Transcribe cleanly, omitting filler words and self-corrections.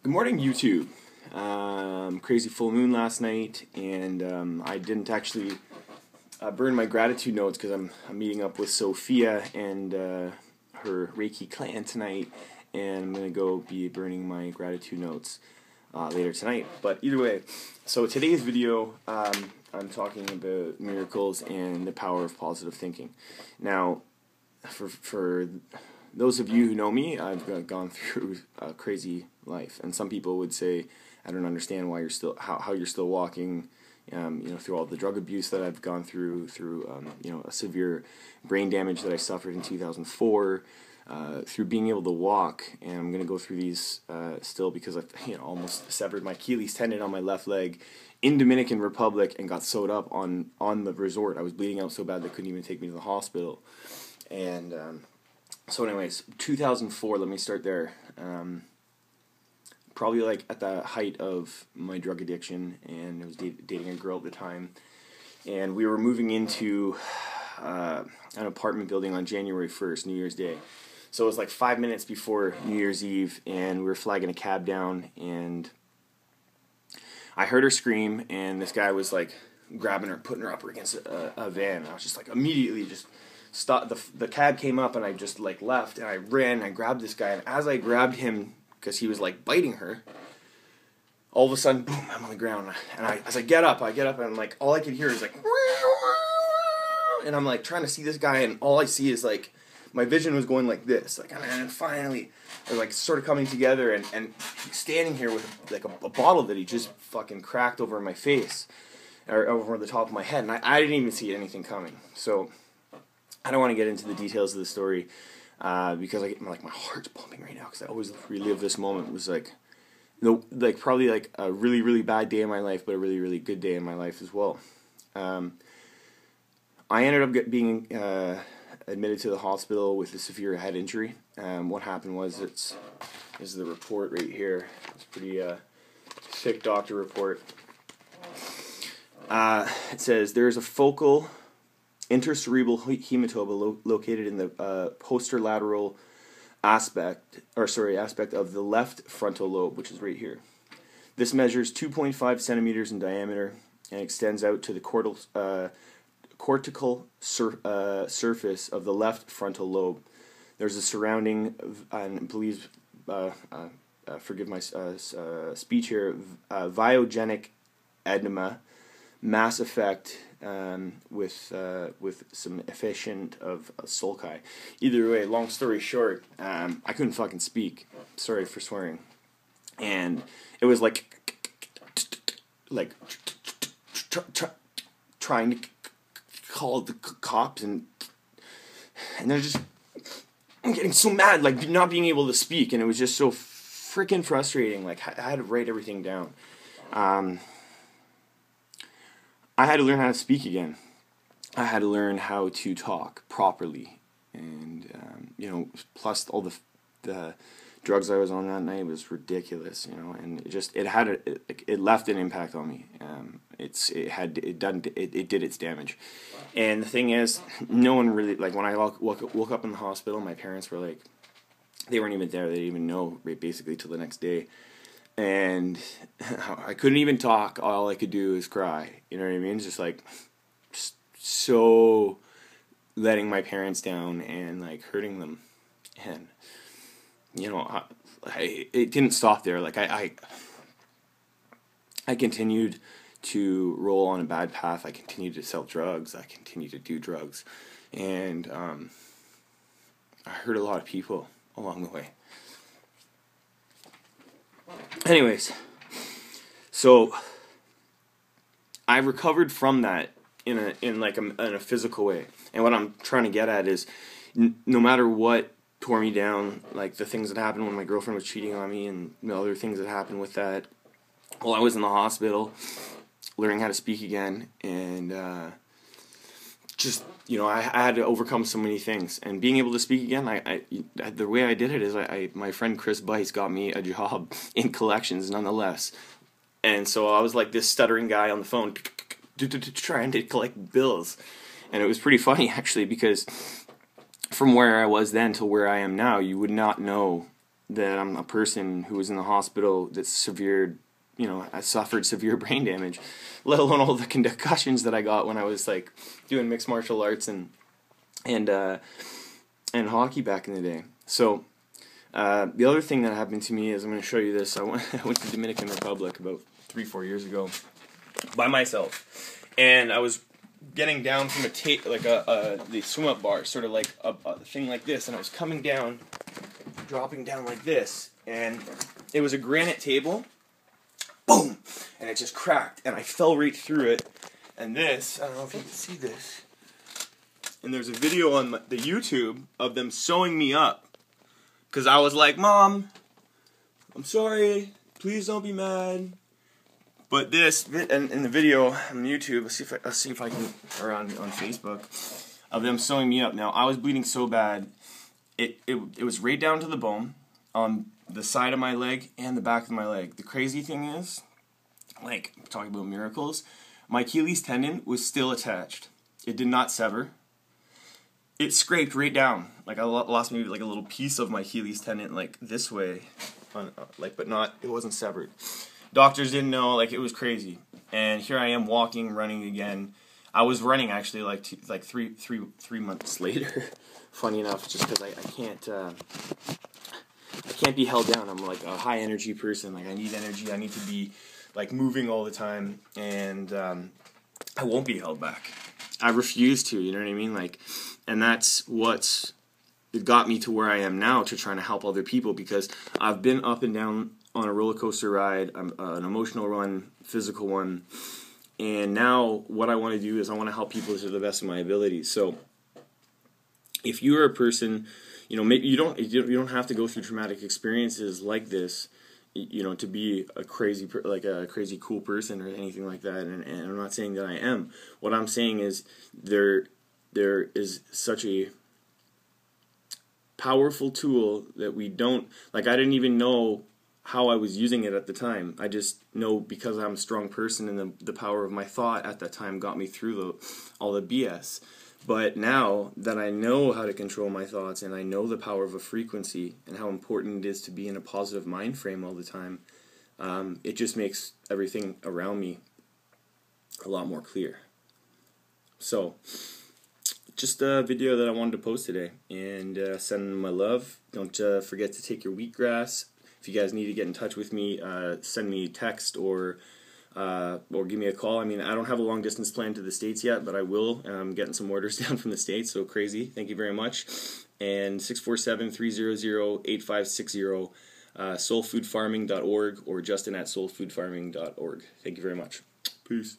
Good morning, YouTube. Crazy full moon last night, and I didn't actually burn my gratitude notes because I'm meeting up with Sophia and her Reiki clan tonight, and I'm gonna go be burning my gratitude notes later tonight. But either way, so today's video, I'm talking about miracles and the power of positive thinking. Now, for those of you who know me, I've gone through a crazy life, and some people would say, I don't understand why you're still how you're still walking, through all the drug abuse that I've gone through a severe brain damage that I suffered in 2004, through being able to walk, and I'm going to go through these still because I almost severed my Achilles tendon on my left leg in Dominican Republic and got sewed up on the resort. I was bleeding out so bad they couldn't even take me to the hospital, and so anyways, 2004, let me start there. Probably like at the height of my drug addiction, and I was dating a girl at the time, and we were moving into an apartment building on January 1st, New Year's Day. So it was like 5 minutes before New Year's Eve, and we were flagging a cab down, and I heard her scream, and this guy was like grabbing her, putting her up against a van. I was just like immediately just stopped. The cab came up, and I just like left, and I ran, and I grabbed this guy, and as I grabbed him, because he was like biting her, all of a sudden, boom, I'm on the ground, and as I get up, and I'm like, all I could hear is like, and I'm like trying to see this guy, and all I see is like, my vision was going like this, like, and finally, it was like sort of coming together, and he's standing here with like a bottle that he just fucking cracked over my face, or over the top of my head, and I didn't even see anything coming. So I don't want to get into the details of the story, because my heart's pumping right now, because I always relive this moment. It was probably like a really, really bad day in my life, but a really, really good day in my life as well. I ended up being admitted to the hospital with a severe head injury. What happened was, this is the report right here. It's a pretty sick doctor report. It says there is a focal intercerebral hematoma located in the posterolateral aspect of the left frontal lobe, which is right here. This measures 2.5 centimeters in diameter and extends out to the cortical surface of the left frontal lobe. There's a surrounding, and please forgive my speech here, viogenic edema, mass effect, with some efficient of sulci. Either way, long story short, I couldn't fucking speak. Sorry for swearing. And it was like trying to call the cops, and they're just, I'm getting so mad, like not being able to speak, and it was just so freaking frustrating. Like I had to write everything down. I had to learn how to speak again. I had to learn how to talk properly, and plus all the drugs I was on that night was ridiculous, and it left an impact on me. It did its damage, and the thing is, no one really, like, when I woke up in the hospital, my parents were like, they weren't even there. They didn't even know, basically, till the next day. And I couldn't even talk. All I could do is cry. You know what I mean? Just so letting my parents down and like hurting them. And it didn't stop there. Like I continued to roll on a bad path. I continued to sell drugs. I continued to do drugs, and I hurt a lot of people along the way. Anyways, so I recovered from that in a physical way, and what I'm trying to get at is, no matter what tore me down, like the things that happened when my girlfriend was cheating on me, and the other things that happened with that, while I was in the hospital, learning how to speak again, and I had to overcome so many things, and being able to speak again, the way I did it is my friend Chris Bice got me a job in collections nonetheless, and so I was like this stuttering guy on the phone trying to collect bills, and it was pretty funny actually, because from where I was then to where I am now, you would not know that I'm a person who was in the hospital that's severe, I suffered severe brain damage, let alone all the concussions that I got when I was like doing mixed martial arts and hockey back in the day. So the other thing that happened to me is, I'm going to show you this. I went to the Dominican Republic about 3-4 years ago by myself, and I was getting down from the swim up bar, sort of like a thing like this, and I was coming down, dropping down like this, and it was a granite table. Boom! And it just cracked, and I fell right through it. And this, I don't know if you can see this, and there's a video on the YouTube of them sewing me up, because I was like, Mom, I'm sorry, please don't be mad. But this, and in the video on YouTube, let's see if I can, or on Facebook, of them sewing me up. Now, I was bleeding so bad, it was right down to the bone on the side of my leg and the back of my leg. The crazy thing is, like, talking about miracles, my Achilles tendon was still attached. It did not sever. It scraped right down. Like, I lost maybe like a little piece of my Achilles tendon, like this way, but not. It wasn't severed. Doctors didn't know. Like, it was crazy. And here I am walking, running again. I was running actually like three months later. Funny enough, just because I can't be held down. I'm like a high energy person. Like, I need energy. I need to be like moving all the time, and I won't be held back. I refuse to. You know what I mean? Like, and that's what's got me to where I am now, to trying to help other people, because I've been up and down on a roller coaster ride, an emotional one, physical one, and now what I want to do is I want to help people to the best of my abilities. So if you're a person, maybe you don't have to go through traumatic experiences like this, to be a crazy cool person or anything like that. And I'm not saying that I am. What I'm saying is there is such a powerful tool that we don't, like, I didn't even know how I was using it at the time. I just know because I'm a strong person, and the power of my thought at that time got me through all the BS. But now that I know how to control my thoughts, and I know the power of a frequency and how important it is to be in a positive mind frame all the time, it just makes everything around me a lot more clear. So, just a video that I wanted to post today, and send my love. Don't forget to take your wheatgrass. If you guys need to get in touch with me, send me a text or give me a call. I mean, I don't have a long distance plan to the States yet, but I will. I'm getting some orders down from the States, so crazy. Thank you very much. And 647-300-8560, soulfoodfarming.org, or justin@soulfoodfarming.org. Thank you very much. Peace.